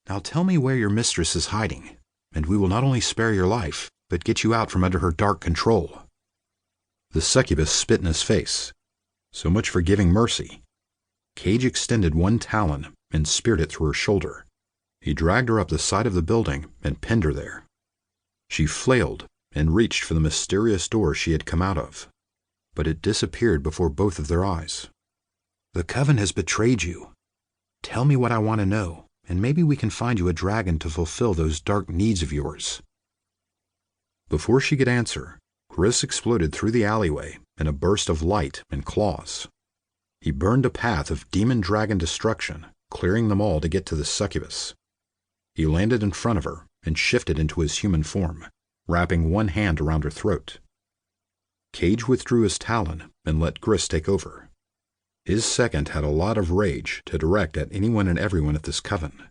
Now tell me where your mistress is hiding, and we will not only spare your life, but get you out from under her dark control." The succubus spit in his face. So much for giving mercy. Cage extended one talon and speared it through her shoulder. He dragged her up the side of the building and pinned her there. She flailed and reached for the mysterious door she had come out of, but it disappeared before both of their eyes. "The coven has betrayed you. Tell me what I want to know, and maybe we can find you a dragon to fulfill those dark needs of yours." Before she could answer, Gris exploded through the alleyway in a burst of light and claws. He burned a path of demon-dragon destruction, clearing them all to get to the succubus. He landed in front of her and shifted into his human form, wrapping one hand around her throat. Cage withdrew his talon and let Gris take over. His second had a lot of rage to direct at anyone and everyone at this coven.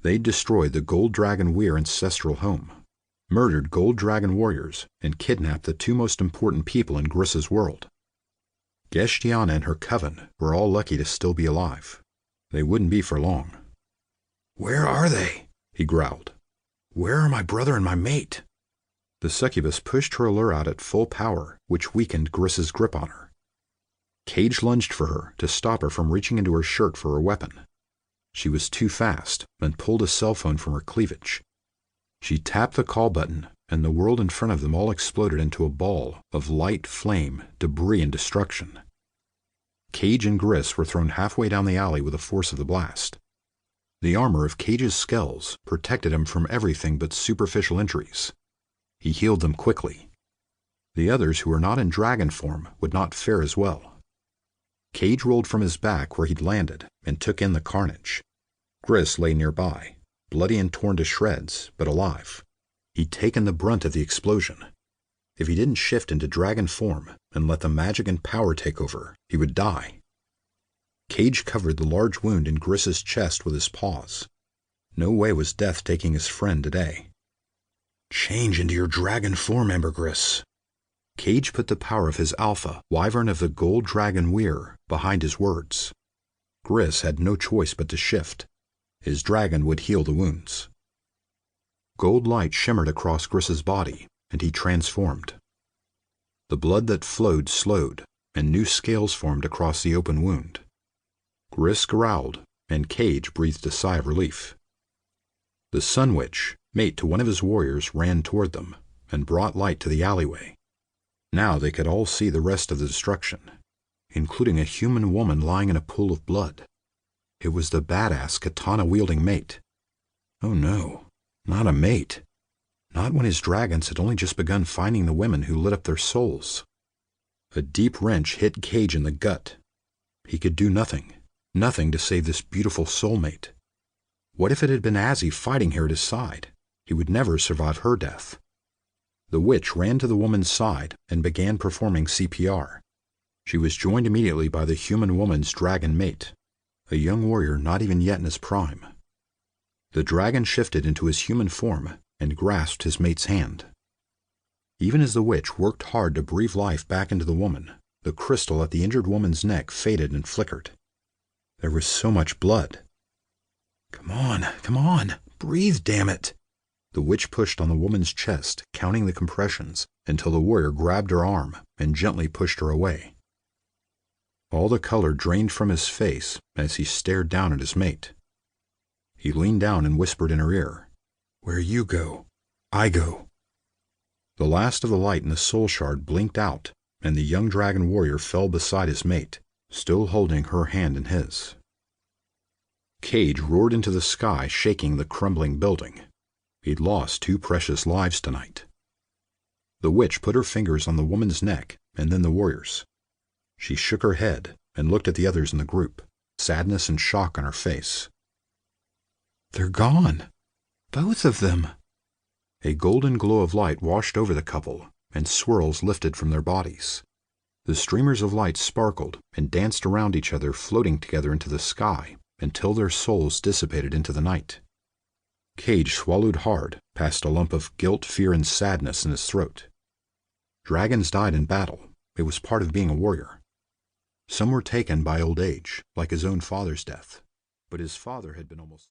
They'd destroyed the Gold Dragon Weir ancestral home, murdered Gold Dragon warriors, and kidnapped the two most important people in Gris's world. Geshtiana and her coven were all lucky to still be alive. They wouldn't be for long. "Where are they?" he growled. "Where are my brother and my mate?" The succubus pushed her allure out at full power, which weakened Gris's grip on her. Cage lunged for her to stop her from reaching into her shirt for her weapon. She was too fast and pulled a cell phone from her cleavage. She tapped the call button, and the world in front of them all exploded into a ball of light, flame, debris, and destruction. Cage and Gris were thrown halfway down the alley with the force of the blast. The armor of Cage's skulls protected him from everything but superficial injuries. He healed them quickly. The others who were not in dragon form would not fare as well. Cage rolled from his back where he'd landed and took in the carnage. Gris lay nearby, bloody and torn to shreds, but alive. He'd taken the brunt of the explosion. If he didn't shift into dragon form and let the magic and power take over, he would die. Cage covered the large wound in Gris's chest with his paws. No way was death taking his friend today. "Change into your dragon form, Ambergris." Cage put the power of his alpha, Wyvern of the Gold Dragon Weir, behind his words. Gris had no choice but to shift. His dragon would heal the wounds. Gold light shimmered across Gris's body, and he transformed. The blood that flowed slowed, and new scales formed across the open wound. Gris growled, and Cage breathed a sigh of relief. The Sun Witch, mate to one of his warriors, ran toward them, and brought light to the alleyway. Now they could all see the rest of the destruction, including a human woman lying in a pool of blood. It was the badass katana-wielding mate. Oh no, not a mate. Not when his dragons had only just begun finding the women who lit up their souls. A deep wrench hit Cage in the gut. He could do nothing to save this beautiful soulmate. What if it had been Azzy fighting here at his side? He would never survive her death. The witch ran to the woman's side and began performing CPR. She was joined immediately by the human woman's dragon mate, a young warrior not even yet in his prime. The dragon shifted into his human form and grasped his mate's hand. Even as the witch worked hard to breathe life back into the woman, the crystal at the injured woman's neck faded and flickered. There was so much blood. Come on, breathe, damn it! The witch pushed on the woman's chest, counting the compressions, until the warrior grabbed her arm and gently pushed her away. All the color drained from his face as he stared down at his mate. He leaned down and whispered in her ear, "Where you go, I go." The last of the light in the soul shard blinked out, and the young dragon warrior fell beside his mate, still holding her hand in his. Cage roared into the sky, shaking the crumbling building. He'd lost 2 precious lives tonight. The witch put her fingers on the woman's neck and then the warrior's. She shook her head and looked at the others in the group, sadness and shock on her face. "They're gone. Both of them." A golden glow of light washed over the couple, and swirls lifted from their bodies. The streamers of light sparkled and danced around each other, floating together into the sky until their souls dissipated into the night. Cage swallowed hard past a lump of guilt, fear, and sadness in his throat. Dragons died in battle. It was part of being a warrior. Some were taken by old age, like his own father's death, but his father had been almost